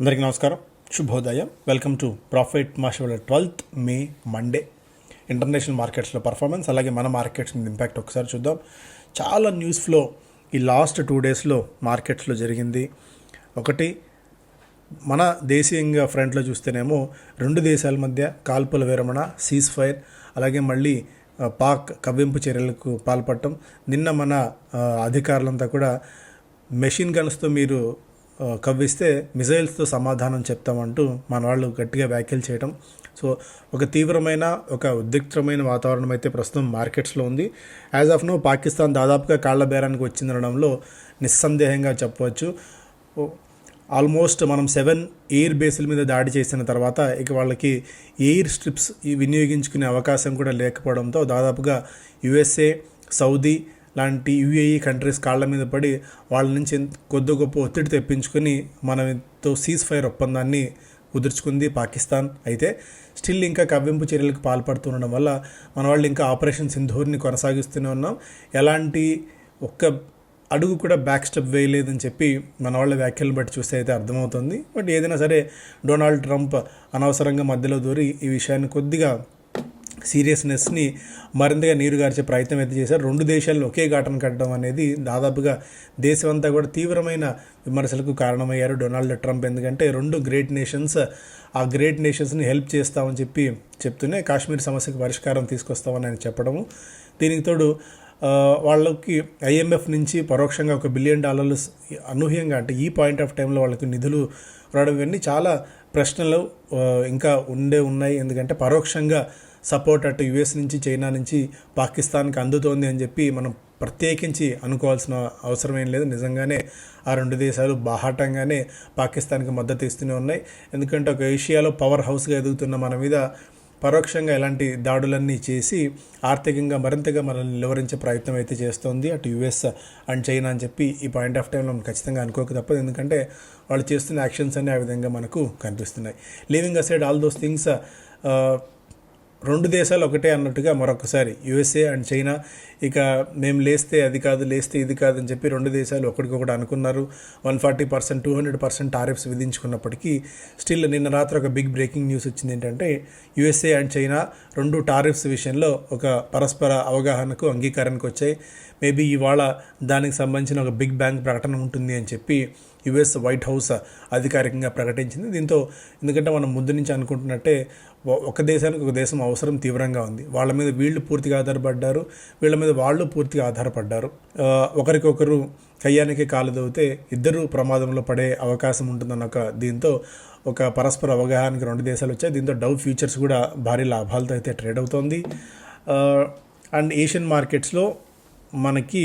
అందరికీ నమస్కారం, శుభోదయం. Welcome to profit master 12th May Monday international మార్కెట్స్లో పర్ఫార్మెన్స్, అలాగే మన మార్కెట్స్ మీద ఇంపాక్ట్ ఒకసారి చూద్దాం. చాలా న్యూస్ ఫ్లో ఈ లాస్ట్ 2 డేస్లో మార్కెట్స్లో జరిగింది. ఒకటి, మన దేశీయంగా ఫ్రంట్లో చూస్తేనేమో 2 దేశాల మధ్య కాల్పుల విరమణ, సీజ్ ఫైర్, అలాగే మళ్ళీ పాక్ కవ్వింపు చర్యలకు పాల్పడటం. నిన్న మన అధికారులంతా కూడా మెషిన్ గన్స్తో మీరు కవ్విస్తే మిజైల్స్తో సమాధానం చెప్తామంటూ మన వాళ్ళు గట్టిగా వ్యాఖ్యలు చేయడం. సో ఒక తీవ్రమైన, ఒక ఉద్రిక్తమైన వాతావరణం అయితే ప్రస్తుతం మార్కెట్స్లో ఉంది. యాజ్ ఆఫ్ నో పాకిస్తాన్ దాదాపుగా కాళ్ల బేరానికి వచ్చిందనడంలో నిస్సందేహంగా చెప్పవచ్చు. ఆల్మోస్ట్ మనం 7 ఎయిర్ బేస్ల మీద దాడి చేసిన తర్వాత ఇక వాళ్ళకి ఎయిర్ స్ట్రిప్స్ వినియోగించుకునే అవకాశం కూడా లేకపోవడంతో దాదాపుగా యుఎస్ఏ, సౌదీ లాంటి యుఏఈ కంట్రీస్ కాళ్ళ మీద పడి వాళ్ళ నుంచి కొద్ది గొప్ప ఒత్తిడి తెప్పించుకొని మనతో సీజ్ ఫైర్ ఒప్పందాన్ని కుదుర్చుకుంది పాకిస్తాన్. అయితే స్టిల్ ఇంకా కవ్వింపు చర్యలకు పాల్పడుతుండడం వల్ల మన వాళ్ళు ఇంకా ఆపరేషన్ సింధూర్ని కొనసాగిస్తూనే ఉన్నాం. ఎలాంటి ఒక్క అడుగు కూడా బ్యాక్ స్టెప్ వేయలేదని చెప్పి మన వాళ్ళ వ్యాఖ్యలను బట్టి చూస్తే అయితే అర్థమవుతుంది. బట్ ఏదైనా సరే డొనాల్డ్ ట్రంప్ అనవసరంగా మధ్యలో దూరి ఈ విషయాన్ని కొద్దిగా సీరియస్నెస్ని మరింతగా నీరుగార్చే ప్రయత్నం అయితే చేశారు. 2 దేశాలను ఒకే ఘాటన కట్టడం అనేది దాదాపుగా దేశమంతా కూడా తీవ్రమైన విమర్శలకు కారణమయ్యారు డొనాల్డ్ ట్రంప్. ఎందుకంటే 2 గ్రేట్ నేషన్స్, ఆ గ్రేట్ నేషన్స్ని హెల్ప్ చేస్తామని చెప్తూనే కాశ్మీర్ సమస్యకు పరిష్కారం తీసుకొస్తామని ఆయన చెప్పడము. దీనికి తోడు వాళ్ళకి ఐఎంఎఫ్ నుంచి పరోక్షంగా $1 బిలియన్ అనూహ్యంగా, అంటే ఈ పాయింట్ ఆఫ్ టైంలో వాళ్ళకి నిధులు రావడం, ఇవన్నీ చాలా ప్రశ్నలు ఇంకా ఉన్నాయి. ఎందుకంటే పరోక్షంగా సపోర్ట్ అటు యుఎస్ నుంచి, చైనా నుంచి పాకిస్తాన్కి అందుతోంది అని చెప్పి మనం ప్రత్యేకించి అనుకోవాల్సిన అవసరం ఏం లేదు. నిజంగానే ఆ 2 దేశాలు బాహాటంగానే పాకిస్తాన్కి మద్దతు ఇస్తూనే ఉన్నాయి. ఎందుకంటే ఒక ఏషియాలో పవర్ హౌస్గా ఎదుగుతున్న మన మీద పరోక్షంగా ఇలాంటి దాడులన్నీ చేసి ఆర్థికంగా మరింతగా మనల్ని నిలువరించే ప్రయత్నం అయితే చేస్తోంది అటు యుఎస్ అండ్ చైనా అని చెప్పి ఈ పాయింట్ ఆఫ్ టైంలో మనం ఖచ్చితంగా అనుకోక తప్పదు. ఎందుకంటే వాళ్ళు చేస్తున్న యాక్షన్స్ అన్నీ ఆ విధంగా మనకు కనిపిస్తున్నాయి. Leaving aside all those things, 2 దేశాలు ఒకటే అన్నట్టుగా మరొకసారి యుఎస్ఏ అండ్ చైనా ఇక మేము లేస్తే అది కాదు, లేస్తే ఇది కాదు అని చెప్పి 2 దేశాలు ఒకటికొకటి అనుకున్నారు. 140%, 200% టారిఫ్స్ విధించుకున్నప్పటికీ స్టిల్ నిన్న రాత్రి ఒక బిగ్ బ్రేకింగ్ న్యూస్ వచ్చింది. ఏంటంటే యుఎస్ఏ అండ్ చైనా 2 టారిఫ్స్ విషయంలో ఒక పరస్పర అవగాహనకు, అంగీకారానికి వచ్చాయి. మేబీ ఇవాళ దానికి సంబంధించిన ఒక బిగ్ బ్యాంగ్ ప్రకటన ఉంటుంది అని చెప్పి యుఎస్ వైట్ హౌస్ అధికారికంగా ప్రకటించింది. దీంతో ఎందుకంటే మనం ముందు నుంచి అనుకుంటున్నట్టే ఒక దేశానికి ఒక దేశం అవసరం తీవ్రంగా ఉంది. వాళ్ళ మీద వీళ్ళు పూర్తిగా ఆధారపడ్డారు, వీళ్ళ మీద వాళ్ళు పూర్తిగా ఆధారపడ్డారు. ఒకరికొకరు కయ్యానికి కాలు దవ్వితే ఇద్దరు ప్రమాదంలో పడే అవకాశం ఉంటుందన్న దీంతో ఒక పరస్పర అవగాహనకి 2 దేశాలు వచ్చాయి. దీంతో డౌ ఫ్యూచర్స్ కూడా భారీ లాభాలతో అయితే ట్రేడ్ అవుతోంది. అండ్ ఏషియన్ మార్కెట్స్లో మనకి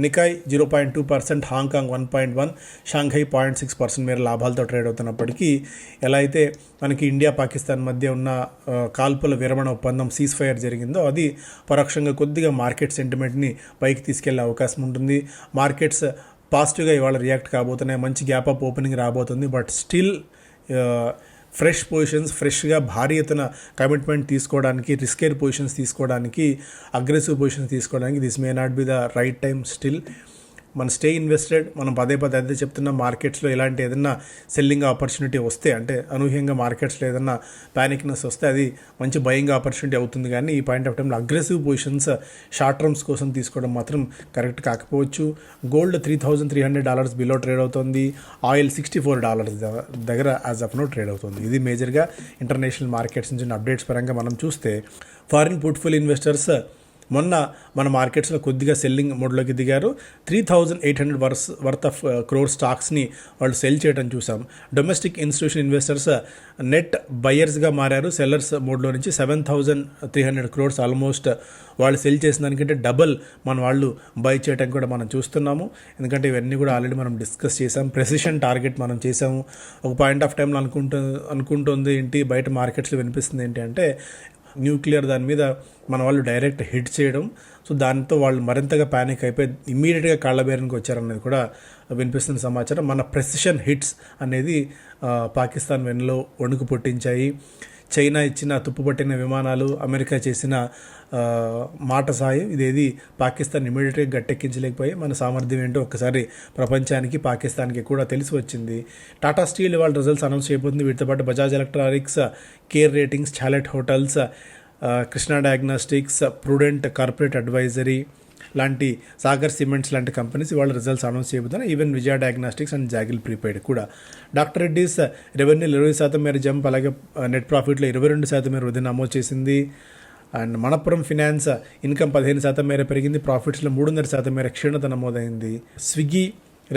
నికాయ్ 0.2%, హాంకాంగ్ 1.1%, షాంఘై 0.6% మేర లాభాలతో ట్రేడ్ అవుతున్నప్పటికీ, ఎలా అయితే మనకి ఇండియా పాకిస్తాన్ మధ్య ఉన్న కాల్పుల విరమణ ఒప్పందం సీజ్ ఫైర్ జరిగిందో అది పరోక్షంగా కొద్దిగా మార్కెట్ సెంటిమెంట్ని పైకి తీసుకెళ్లే అవకాశం ఉంటుంది. మార్కెట్స్ పాజిటివ్గా ఇవాళ రియాక్ట్ కాబోతున్నాయి, మంచి గ్యాప్ అప్ ఓపెనింగ్ రాబోతుంది. బట్ స్టిల్ ఫ్రెష్ పొజిషన్స్, ఫ్రెష్గా భారీ ఎత్తున కమిట్మెంట్ తీసుకోవడానికి, రిస్కేర్ పొజిషన్స్ తీసుకోవడానికి, అగ్రెసివ్ పొజిషన్స్ తీసుకోవడానికి this may not be the right time. Still మన స్టే ఇన్వెస్టెడ్. మనం పదే అదే చెప్తున్న మార్కెట్స్లో ఇలాంటి ఏదైనా సెల్లింగ్ ఆపర్చునిటీ వస్తే, అంటే అనూహ్యంగా మార్కెట్స్లో ఏదైనా ప్యానిక్నెస్ వస్తే అది మంచి బయింగ్ ఆపర్చునిటీ అవుతుంది. కానీ ఈ పాయింట్ ఆఫ్ టైంలో అగ్రెసివ్ పొజిషన్స్ షార్ట్ టర్మ్స్ కోసం తీసుకోవడం మాత్రం కరెక్ట్ కాకపోవచ్చు. గోల్డ్ $3,300 బిలో ట్రేడ్ అవుతుంది. ఆయిల్ $64 దగ్గర యాజ్ ఆఫ్ నో ట్రేడ్ అవుతుంది. ఇది మేజర్గా ఇంటర్నేషనల్ మార్కెట్స్ నుంచి అప్డేట్స్ పరంగా మనం చూస్తే, ఫారిన్ పోర్ట్ఫోలియో ఇన్వెస్టర్స్ మొన్న మన మార్కెట్స్లో కొద్దిగా సెల్లింగ్ మోడ్లోకి దిగారు. 3,800 వర్త్ ఆఫ్ క్రోర్ స్టాక్స్ని వాళ్ళు సెల్ చేయడం చూసాం. డొమెస్టిక్ ఇన్స్టిట్యూషన్ ఇన్వెస్టర్స్ నెట్ బయర్స్గా మారారు సెల్లర్స్ మోడ్లో నుంచి. 7,300 crores ఆల్మోస్ట్ వాళ్ళు సెల్ చేసిన దానికంటే డబల్ మన వాళ్ళు బై చేయడం కూడా మనం చూస్తున్నాము. ఎందుకంటే ఇవన్నీ కూడా ఆల్రెడీ మనం డిస్కస్ చేసాం. ప్రెసిషన్ టార్గెట్ మనం చేసాము. ఒక పాయింట్ ఆఫ్ టైంలో అనుకుంటుంది ఏంటి, బయట మార్కెట్స్లో వినిపిస్తుంది ఏంటి అంటే న్యూక్లియర్ దాని మీద మన వాళ్ళు డైరెక్ట్ హిట్ చేయడం. సో దాంతో వాళ్ళు మరింతగా ప్యానిక్ అయిపోయి ఇమ్మీడియట్గా కాళ్ళబేరానికి వచ్చారనేది కూడా వినిపిస్తున్న సమాచారం. మన ప్రెసిషన్ హిట్స్ అనేది పాకిస్తాన్ వెన్నులో వణుకు పుట్టించాయి. చైనా ఇచ్చిన తుప్పుపట్టిన విమానాలు, అమెరికా చేసిన మాట సాయం, ఇదేది పాకిస్తాన్ ఇమీడియట్గా గట్టెక్కించలేకపోయి మన సామర్థ్యం ఏంటో ఒక్కసారి ప్రపంచానికి, పాకిస్తాన్కి కూడా తెలిసి వచ్చింది. టాటా స్టీల్ వాళ్ళ రిజల్ట్స్ అనౌన్స్ చేయబోతుంది. వీటితో పాటు Bajaj electronics, care ratings, chalet hotels, Krishna diagnostics, prudent corporate advisory లాంటి సాగర్ సిమెంట్స్ లాంటి కంపెనీస్ వాళ్ళ రిజల్ట్స్ అనౌన్స్ చేయబోతున్నాయి. Even Vijaya diagnostics and Zaggle prepaid కూడా. డాక్టర్ రెడ్డిస్ రెవెన్యూలు 20% మేర జంప్, అలాగే నెట్ ప్రాఫిట్లో 22% మేర వృద్ధి నమోదు చేసింది. అండ్ మనపురం ఫినాన్స్ ఇన్కమ్ 15% మేర పెరిగింది, ప్రాఫిట్స్లో 3.5% మేర క్షీణత నమోదైంది. స్విగ్గీ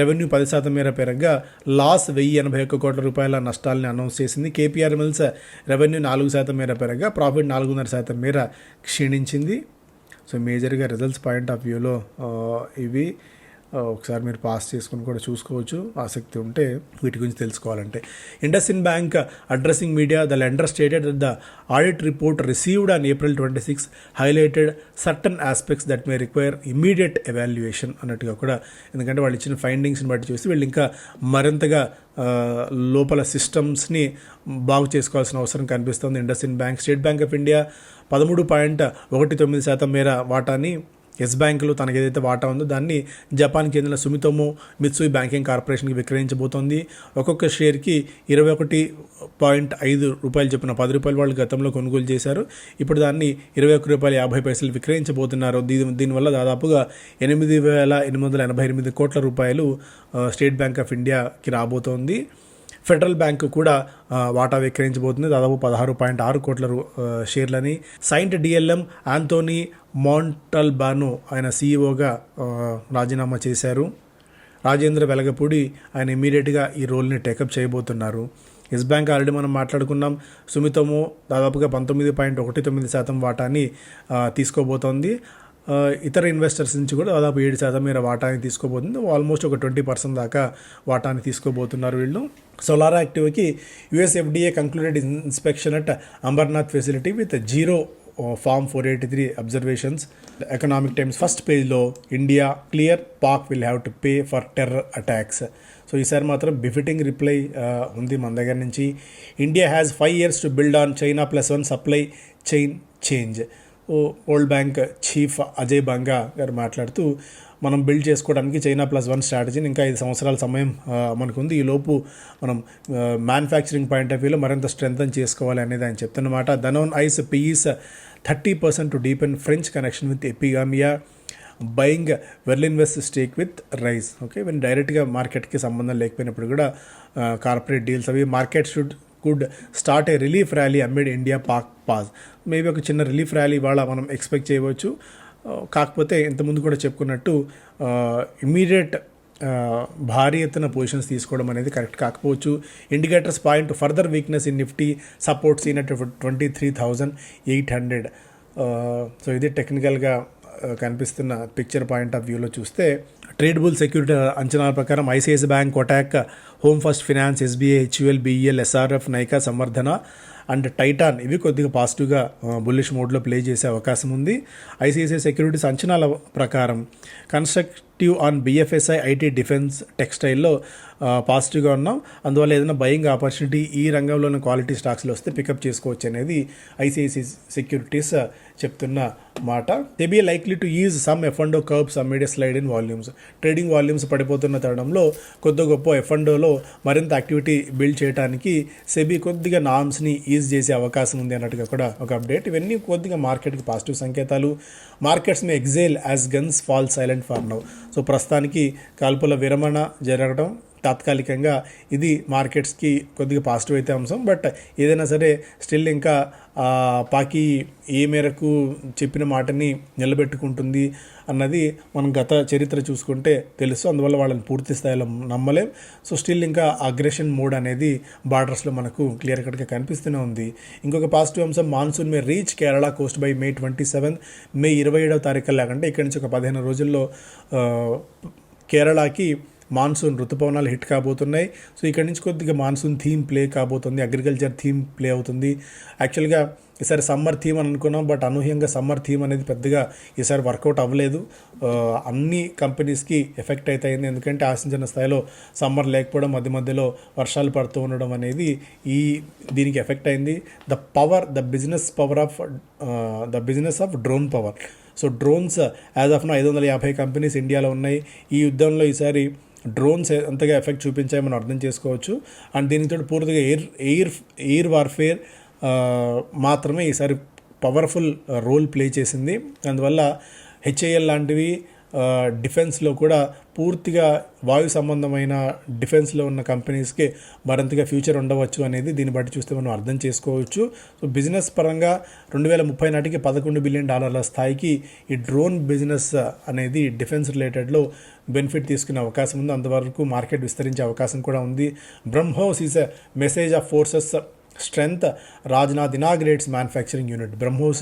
రెవెన్యూ 10% మేర పెరగగా లాస్ 1081 కోట్ల రూపాయల నష్టాలని అనౌన్స్ చేసింది. కేపీఆర్ మిల్స్ రెవెన్యూ 4% మేర పెరగగా ప్రాఫిట్ 4.5% మేర క్షీణించింది. సో మేజర్గా రిజల్ట్స్ పాయింట్ ఆఫ్ వ్యూలో ఇవి ఒకసారి మీరు పాస్ చేసుకుని కూడా చూసుకోవచ్చు ఆసక్తి ఉంటే వీటి గురించి తెలుసుకోవాలంటే. IndusInd bank addressing media, the lender stated that the audit report received on April 26 highlighted certain aspects that may require immediate evaluation అన్నట్టుగా కూడా. ఎందుకంటే వాళ్ళు ఇచ్చిన ఫైండింగ్స్ని బట్టి చూస్తే వీళ్ళు ఇంకా మరింతగా లోపల సిస్టమ్స్ని బాగు చేసుకోవాల్సిన అవసరం కనిపిస్తుంది. IndusInd bank, state bank of India 13.19% మేర వాటాని ఎస్ బ్యాంకులో తనకు ఏదైతే వాటా ఉందో దాన్ని జపాన్కి చెందిన సుమితోమో మిత్సుయి బ్యాంకింగ్ కార్పొరేషన్కి విక్రయించబోతోంది. ఒక్కొక్క షేర్కి 21.5 రూపాయలు చొప్పున 10 రూపాయలు వాళ్ళు గతంలో కొనుగోలు చేశారు. ఇప్పుడు దాన్ని 21 రూపాయలు 50 పైసలు విక్రయించబోతున్నారు. దీనివల్ల దాదాపుగా 8,888 కోట్ల రూపాయలు స్టేట్ బ్యాంక్ ఆఫ్ ఇండియాకి రాబోతోంది. ఫెడరల్ బ్యాంకు కూడా వాటా విక్రయించబోతుంది, దాదాపు 16.6 కోట్ల షేర్లని. సైంట్ డిఎల్ఎం ఆంటోనీ మాంటల్బానో ఆయన సీఈఓగా రాజీనామా చేశారు. రాజేంద్ర వెలగపూడి ఆయన ఇమీడియట్గా ఈ రోల్ని టేకప్ చేయబోతున్నారు. ఎస్ బ్యాంక్ ఆల్రెడీ మనం మాట్లాడుకున్నాం. సుమితోమో దాదాపుగా 19.19% వాటాని తీసుకోబోతోంది. ఇతర ఇన్వెస్టర్స్ నుంచి కూడా దాదాపు 7% మేర వాటాని తీసుకోబోతుంది. ఆల్మోస్ట్ ఒక 20% దాకా వాటాని తీసుకోబోతున్నారు వీళ్ళు. సోలార్ యాక్టివ్కి US FDA concluded inspection at Ambernath facility with zero form 483 observations. Economic times first పేజ్లో India clear, Pak will have to pay for terror attacks. So ఈసారి మాత్రం బిఫిటింగ్ రిప్లై ఉంది మన దగ్గర నుంచి. India has 5 years to build on China +1 supply chain change. World bank chief Ajay Banga గారు మాట్లాడుతూ మనం బిల్డ్ చేసుకోవడానికి చైనా +1 స్ట్రాటజీని ఇంకా 5 సంవత్సరాల సమయం మనకుంది. ఈలోపు మనం మ్యానుఫ్యాక్చరింగ్ పాయింట్ ఆఫ్ వ్యూలో మరింత స్ట్రెంథన్ చేసుకోవాలి అనేది ఆయన చెప్తున్నమాట. దనోన్ ఐస్ పీఈస్ 30% to deepen French connection with Epigamia, buying Verlinvest stake with rice. Okay, even డైరెక్ట్గా మార్కెట్కి సంబంధం లేకపోయినప్పుడు కూడా కార్పొరేట్ డీల్స్ అవి market could start a relief rally amid India Pak pause. Maybe ఒక చిన్న రిలీఫ్ ర్యాలీ ఇవాళ మనం ఎక్స్పెక్ట్ చేయవచ్చు. కాకపోతే ఇంతకుముందు కూడా చెప్పుకున్నట్టు ఇమీడియట్ భారీ ఎత్తున పొజిషన్స్ తీసుకోవడం అనేది కరెక్ట్ కాకపోవచ్చు. Indicators point further weakness in Nifty, support seen at 23,800. So ఇది టెక్నికల్గా కనిపిస్తున్న పిక్చర్ పాయింట్ ఆఫ్ వ్యూలో చూస్తే ట్రేడబుల్ సెక్యూరిటీ అంచనాల ప్రకారం ICICI bank, Kotak, home first finance, SBI, HUL, BEL, SRF, Nykaa, Samvardhana and Titan ఇవి కొద్దిగా పాజిటివ్గా బుల్లిష్ మోడ్లో ప్లే చేసే అవకాశం ఉంది. ఐసిఐసిఐ సెక్యూరిటీస్ అంచనాల ప్రకారం constructive on BFSI, IT, defence, టెక్స్టైల్లో పాజిటివ్గా ఉన్నాం. అందువల్ల ఏదైనా బయింగ్ ఆపర్చునిటీ ఈ రంగంలోని క్వాలిటీ స్టాక్స్లో వస్తే పికప్ చేసుకోవచ్చు అనేది ఐసిఐసిఐ సెక్యూరిటీస్ చెప్తున్న మాట. SEBI likely to ease some F and O curbs amid slide in volumes. Trading volumes పడిపోతున్న తరుణంలో కొద్ది గొప్ప ఎఫ్ఎండోలో మరింత యాక్టివిటీ బిల్డ్ చేయడానికి సెబీ కొద్దిగా నామ్స్ని ఈజ్ చేసే అవకాశం ఉంది అన్నట్టుగా కూడా ఒక అప్డేట్. ఇవన్నీ కొద్దిగా మార్కెట్కి పాజిటివ్ సంకేతాలు. Markets may exhale as guns fall silent for now. So ప్రస్తుతానికి కాల్పుల విరమణ జరగడం తాత్కాలికంగా ఇది మార్కెట్స్కి కొద్దిగా పాజిటివ్ అయితే అంశం. బట్ ఏదైనా సరే స్టిల్ ఇంకా పాకి ఏ మేరకు చెప్పిన మాటని నిలబెట్టుకుంటుంది అన్నది మనం గత చరిత్ర చూసుకుంటే తెలుసు. అందువల్ల వాళ్ళని పూర్తి స్థాయిలో నమ్మలేం. సో స్టిల్ ఇంకా అగ్రెషన్ మోడ్ అనేది బార్డర్స్లో మనకు క్లియర్ కట్గా కనిపిస్తూనే ఉంది. ఇంకొక పాజిటివ్ అంశం, monsoon May reach Kerala Coast by May 27. మే 27వ తారీఖు లాగంటే ఇక్కడి నుంచి ఒక 15 రోజుల్లో కేరళకి మాన్సూన్ ఋతుపవనాలు హిట్ కాబోతున్నాయి. సో ఇక్కడ నుంచి కొద్దిగా మాన్సూన్ థీమ్ ప్లే కాబోతుంది, అగ్రికల్చర్ థీమ్ ప్లే అవుతుంది. యాక్చువల్గా ఈసారి సమ్మర్ థీమ్ అని అనుకున్నాం, బట్ అనూహ్యంగా సమ్మర్ థీమ్ అనేది పెద్దగా ఈసారి వర్కౌట్ అవ్వలేదు. అన్ని కంపెనీస్కి ఎఫెక్ట్ అవుతాయింది, ఎందుకంటే ఆశించిన స్థాయిలో సమ్మర్ లేకపోవడం, మధ్య మధ్యలో వర్షాలు పడుతూ ఉండడం అనేది దీనికి ఎఫెక్ట్ అయింది. The business of drone power. So drones as of now 550 companies ఇండియాలో ఉన్నాయి. ఈ యుద్ధంలో ఈసారి డ్రోన్స్ ఎంతగా ఎఫెక్ట్ చూపించాయో మనం అర్థం చేసుకోవచ్చు. అండ్ దీనితో పూర్తిగా ఎయిర్ వార్ఫేర్ మాత్రమే ఈసారి పవర్ఫుల్ రోల్ ప్లే చేసింది. అందువల్ల హెచ్ఏఎల్ లాంటివి డిఫెన్స్లో కూడా పూర్తిగా వాయు సంబంధమైన డిఫెన్స్లో ఉన్న కంపెనీస్కి మరింతగా ఫ్యూచర్ ఉండవచ్చు అనేది దీన్ని బట్టి చూస్తే మనం అర్థం చేసుకోవచ్చు. సో బిజినెస్ పరంగా 2030 నాటికి $11 బిలియన్ స్థాయికి ఈ డ్రోన్ బిజినెస్ అనేది డిఫెన్స్ రిలేటెడ్లో బెనిఫిట్ తీసుకునే అవకాశం ఉంది. అంతవరకు మార్కెట్ విస్తరించే అవకాశం కూడా ఉంది. BrahMos is a message of forces strength. Rajnath inaugurates manufacturing unit. BrahMos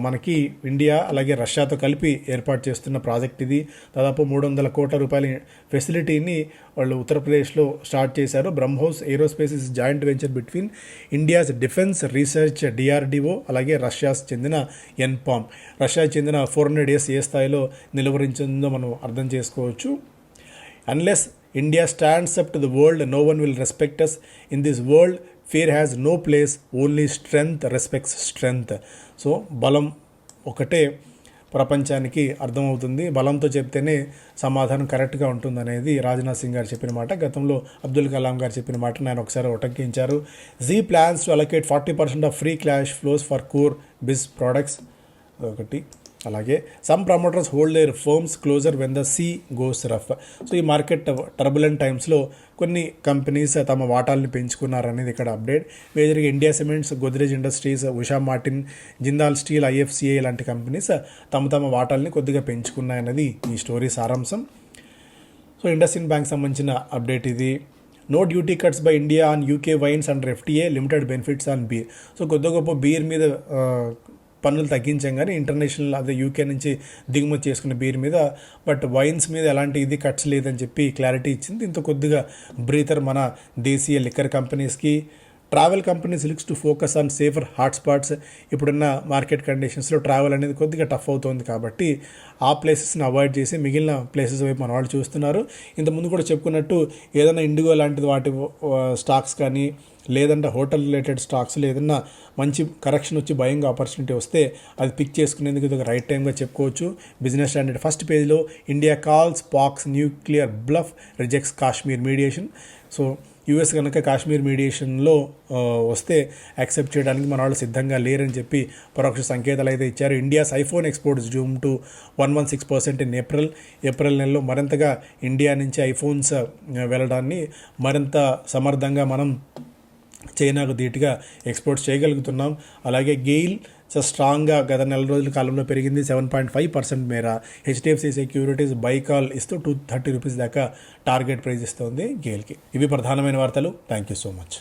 మనకి ఇండియా అలాగే రష్యాతో కలిపి ఏర్పాటు చేస్తున్న ప్రాజెక్ట్ ఇది. దాదాపు 300 కోట్ల రూపాయల ఫెసిలిటీని వాళ్ళు ఉత్తరప్రదేశ్లో స్టార్ట్ చేశారు. BrahMos aerospace is joint venture between India's defence research DRDO అలాగే రష్యాస్ చెందిన ఎన్పామ్. రష్యాకి చెందిన 400 years ఏ స్థాయిలో నిలువరించిందో మనం అర్థం చేసుకోవచ్చు. Unless India stands up to the world, no one will respect us. In this world, fear has no place, only strength respects strength. So బలం ఒకటే ప్రపంచానికి అర్థమవుతుంది, బలంతో చెప్తేనే సమాధానం కరెక్ట్గా ఉంటుంది అనేది రాజ్నాథ్ సింగ్ గారు చెప్పిన మాట. గతంలో అబ్దుల్ కలాం గారు చెప్పిన మాట ఆయన ఒకసారి ఉటంకించారు. Zee plans to allocate 40% of free cash flows for core biz products ఒకటి. అలాగే some promoters hold their firms closer when the sea goes rough. So ఈ మార్కెట్ టర్బులెంట్ టైమ్స్లో కొన్ని కంపెనీస్ తమ వాటాలను పెంచుకున్నారనేది ఇక్కడ అప్డేట్. మేజర్గా India cements, Godrej industries, Usha Martin, Jindal steel, IFCA లాంటి కంపెనీస్ తమ వాటాలని కొద్దిగా పెంచుకున్నాయన్నది ఈ స్టోరీ సారాంశం. సో ఇండస్ఇండ్ బ్యాంక్ సంబంధించిన అప్డేట్ ఇది. No duty cuts by India on UK wines under FTA, limited benefits on beer. So కొద్ది గొప్ప బీర్ మీద పన్నులు తగ్గించాం కానీ ఇంటర్నేషనల్ అదే UK నుంచి దిగుమతి చేసుకున్న బీర్ మీద, బట్ వైన్స్ మీద ఎలాంటి ఇది కట్స్ లేదని చెప్పి క్లారిటీ ఇచ్చింది. దీంతో కొద్దిగా బ్రీతర్ మన దేశీయ లిక్కర్ కంపెనీస్కి. Travel companies looks to focus on safer hotspots. ఇప్పుడున్న మార్కెట్ కండిషన్స్లో ట్రావెల్ అనేది కొద్దిగా టఫ్ అవుతుంది కాబట్టి ఆ ప్లేసెస్ని అవాయిడ్ చేసి మిగిలిన ప్లేసెస్ వైపు మన వాళ్ళు చూస్తున్నారు. ఇంతకుముందు కూడా చెప్పుకున్నట్టు ఏదైనా ఇండిగో లాంటిది వాటి స్టాక్స్ కానీ లేదంటే హోటల్ రిలేటెడ్ స్టాక్స్లో ఏదైనా మంచి కరెక్షన్ వచ్చి బయింగ్ ఆపర్చునిటీ వస్తే అది పిక్ చేసుకునేందుకు ఇది ఒక రైట్ టైంగా చెప్పుకోవచ్చు. బిజినెస్ స్టాండర్డ్ ఫస్ట్ పేజ్లో India calls pox nuclear bluff rejects Kashmir mediation. So US కనుక కాశ్మీర్ మీడియేషన్లో వస్తే యాక్సెప్ట్ చేయడానికి మన వాళ్ళు సిద్ధంగా లేరని చెప్పి పరోక్ష సంకేతాలు అయితే ఇచ్చారు. India's iPhone exports Zoom to 116% in April నెలలో మరింతగా ఇండియా నుంచి ఐఫోన్స్ వెళ్ళడాన్ని మరింత సమర్థంగా మనం చైనాకు ధీటుగా ఎక్స్పోర్ట్ చేయగలుగుతున్నాం. అలాగే గెయిల్ స్ట్రాంగ్గా గత నెల రోజుల కాలంలో పెరిగింది, 7.5% మేర. HDFC సెక్యూరిటీస్ బైకాల్ ఇస్తూ $230 దాకా టార్గెట్ ప్రైస్ ఇస్తుంది గెయిల్కి. ఇవి ప్రధానమైన వార్తలు. Thank you so much.